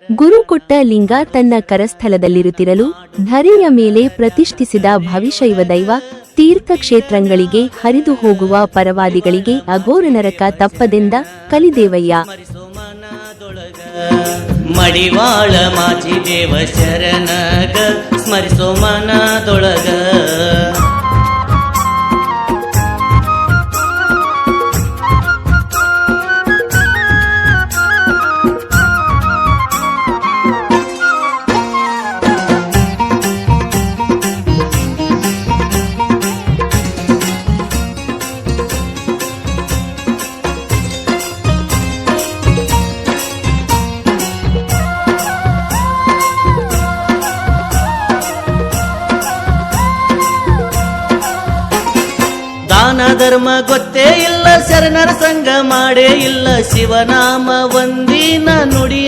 ಗುರು ಕೊಟ್ಟ ಲಿಂಗ ತನ್ನ ಕರಸ್ಥಲದಲ್ಲಿರುತ್ತಿರಲು ಧರೆಯ ಮೇಲೆ ಪ್ರತಿಷ್ಠಿಸಿದ ಭವಿಷ್ಯೈವ ದೈವ ತೀರ್ಥಕ್ಷೇತ್ರಗಳಿಗೆ ಹರಿದು ಹೋಗುವ ಪರವಾದಿಗಳಿಗೆ ಅಘೋರ ನರಕ ತಪ್ಪದೆಂದ ಕಲಿದೇವಯ್ಯ. ಮಡಿವಾಳ ಮಾಚಿದೇವ ಶರಣಗ ಸ್ಮರಿಸೋ ಮನದೊಳಗ. ದಾನ ಧರ್ಮ ಗೊತ್ತೇ ಇಲ್ಲ, ಶರಣರ ಸಂಗ ಮಾಡೇ ಇಲ್ಲ, ಶಿವನಾಮ ಒಂದಿನ ನುಡಿ